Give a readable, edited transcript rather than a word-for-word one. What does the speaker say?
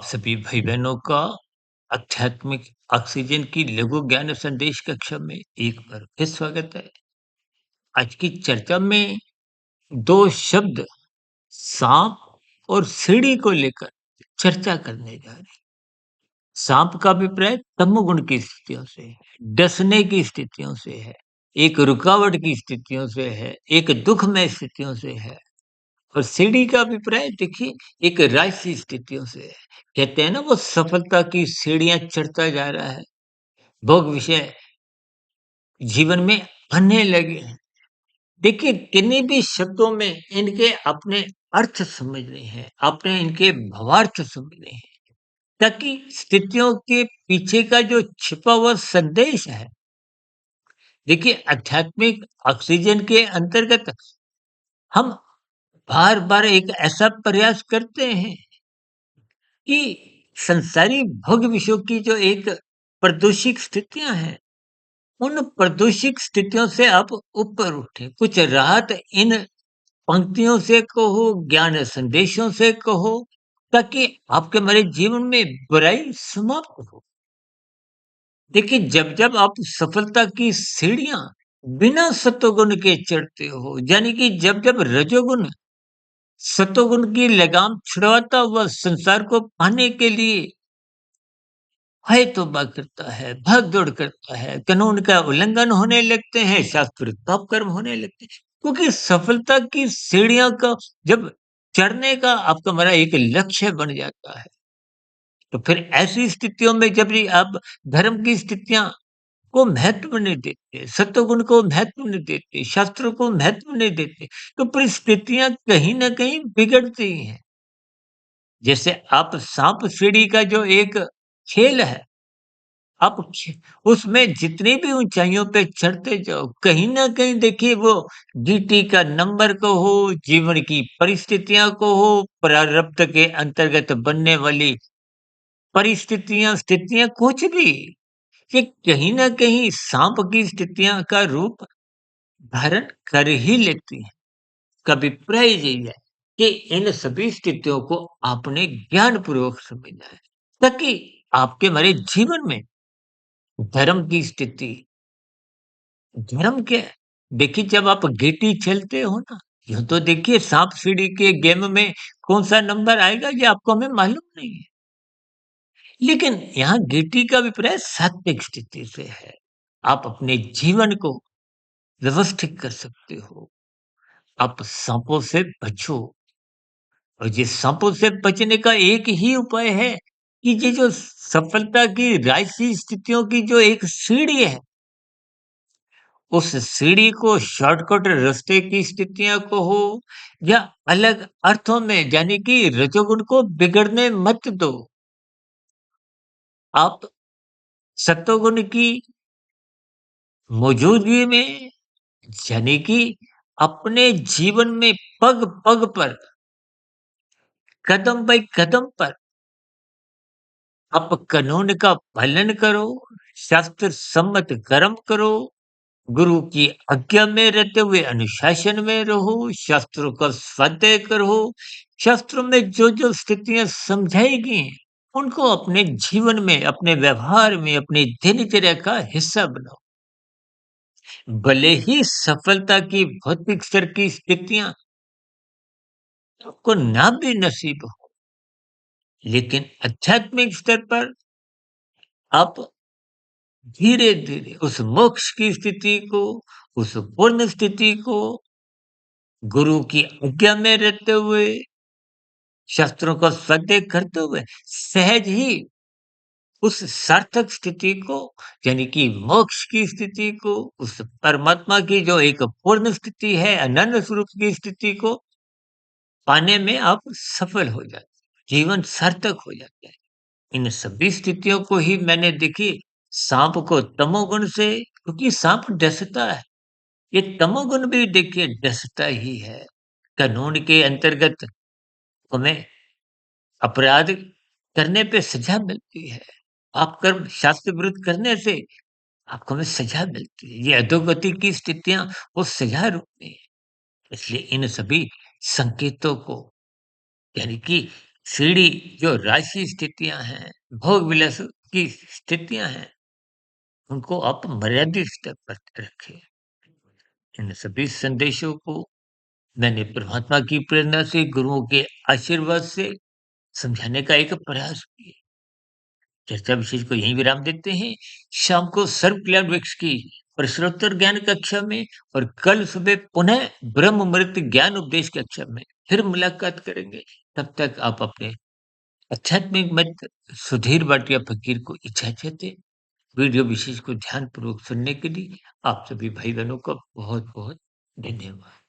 सभी भाई बहनों का आध्यात्मिक ऑक्सीजन की लघु ज्ञान संदेश कक्षा में एक बार फिर स्वागत है। आज की चर्चा में दो शब्द सांप और सीढ़ी को लेकर चर्चा करने जा रहे हैं। सांप का अभिप्राय तमोगुण की स्थितियों से है, डसने की स्थितियों से है, एक रुकावट की स्थितियों से है, एक दुखमय स्थितियों से है। और सीढ़ी का अभिप्राय देखिए एक राजसी स्थितियों से है। कहते हैं ना वो सफलता की सीढ़ियां चढ़ता जा रहा है, भोग विषय जीवन में आने लगे हैं। देखिए किन्हीं भी शब्दों में इनके अपने अर्थ समझने हैं, अपने इनके भावार्थ समझने हैं, ताकि स्थितियों के पीछे का जो छिपा हुआ संदेश है। देखिए आध्यात्मिक ऑक्सीजन के अंतर्गत हम बार बार एक ऐसा प्रयास करते हैं कि संसारी भोग विषयों की जो एक प्रदोषिक स्थितियां हैं, उन प्रदोषिक स्थितियों से आप ऊपर उठे, कुछ राहत इन पंक्तियों से कहो, ज्ञान संदेशों से कहो, ताकि आपके हमारे जीवन में बुराई समाप्त हो। देखिए जब जब आप सफलता की सीढ़ियां बिना सत्वगुण के चढ़ते हो, यानी कि जब जब रजोगुण सत्वगुण की लगाम छुड़वाता हुआ संसार को पाने के लिए है तौबा करता है, भाग-दौड़ करता है, कानून का उल्लंघन होने लगते हैं, शास्त्र पाप कर्म होने लगते हैं। क्योंकि सफलता की सीढ़ियों का जब चढ़ने का आपका हमारा एक लक्ष्य बन जाता है, तो फिर ऐसी स्थितियों में जब भी आप धर्म की स्थितियाँ को महत्व नहीं देते, सत्वगुण को महत्व नहीं देते, शास्त्रों को महत्व नहीं देते, तो परिस्थितियाँ कहीं न कहीं बिगड़ती ही हैं। जैसे आप साँप-सीढ़ी का जो एक खेल है, आप ख उसमें जितनी भी ऊँचाइयों पे चढ़ते जाओ, कहीं न कहीं देखिए वो गिट्टी का नंबर को हो, जीवन की परिस्थितियाँ को हो, प्रारब्ध के अंतर्गत बनने वाली परिस्थितियाँ, स्थितियाँ कुछ भी, ये कहीं न कहीं साँप की स्थितियाँ का रूप धारण कर ही लेती हैं। का अभिप्राय यही है कि इन सभी स्थितियों को आपने ज्ञानपूर्वक समझना है, ताकि आपके हमारे जीवन में धर्म की स्थिति धर्म क्या है? देखिए जब आप गीटी खेलते हो ना, यूँ तो देखिए साँप-सीढ़ी के गेम में कौन-सा नंबर आएगा ये आपको हमें मालूम नहीं है। लेकिन यहाँ गीटी का अभिप्राय सात्विक स्थिति से है। आप अपने जीवन को व्यवस्थित कर सकते हो। आप साँपों से बचो और ये साँपों से बचने का एक ही उपाय है कि ये जो सफलता की राजसी स्थितियों की जो एक सीढ़ी है, उस सीढ़ी को शॉर्टकट रास्ते की स्थितियाँ को हो या अलग अर्थों में यानी कि रजोगुण को बिगड़ने मत दो। आप सत्वगुण की मौजूदगी में यानी कि अपने जीवन में पग-पग पर, कदम बाई कदम पर आप कानून का पालन करो, शास्त्र सम्मत कर्म करो, गुरु की आज्ञा में रहते हुए अनुशासन में रहो, शास्त्रों का स्वाध्याय करो, शास्त्रों में जो-जो स्थितियाँ समझाई गई हैं, उनको अपने जीवन में, अपने व्यवहार में, अपनी दिनचर्या का हिस्सा बनाओ। भले ही सफलता की भौतिक स्तर की स्थितियाँ आपको ना भी नसीब हो, लेकिन आध्यात्मिक स्तर पर आप धीरे-धीरे उस मोक्ष की स्थिति को, उस पूर्ण स्थिति को गुरु की आज्ञा में रहते हुए, शास्त्रों का स्वाध्याय करते हुए, सहज ही उस सार्थक स्थिति को यानी कि मोक्ष की स्थिति को, उस परमात्मा की जो एक पूर्ण स्थिति है, अनन्य स्वरूप की स्थिति को पाने में आप सफल हो जाते हैं। जीवन सार्थक हो जाता है। इन सभी स्थितियों को ही मैंने देखिए साँप को तमोगुण से क्योंकि साँप डसता है। ये तमोगुण भी देखिए डसता ही है। कानून के अंतर्गत हमें अपराध करने पे सज़ा मिलती है। पाप कर्म शास्त्र विरुद्ध करने से आपको हमें सज़ा मिलती है। ये अधोगति की स्थितियाँ वो सज़ा रूप में है। इसलिए इन सभी संकेतों को यानी कि सीढ़ी जो राशि स्थितियाँ हैं, भोग विलास की स्थितियाँ हैं, उनको आप मर्यादित स्तर पर रखें। इन सभी संदेशों को मैंने परमात्मा की प्रेरणा से, गुरुओं के आशीर्वाद से समझाने का एक प्रयास किया। चर्चा विशेष को यहीं विराम देते हैं। शाम को सर्व कल्याण वृक्ष की प्रश्नोत्तर ज्ञान कक्षा में और कल सुबह पुनः ब्रह्ममृत ज्ञान उपदेश कक्षा में फिर मुलाकात करेंगे। तब तक आप अपने आध्यात्मिक मित्र सुधीर भाटिया फकीर को इजाज़त दें। वीडियो विशेष को ध्यानपूर्वक सुनने के लिए आप सभी भाई-बहनों का बहुत-बहुत धन्यवाद।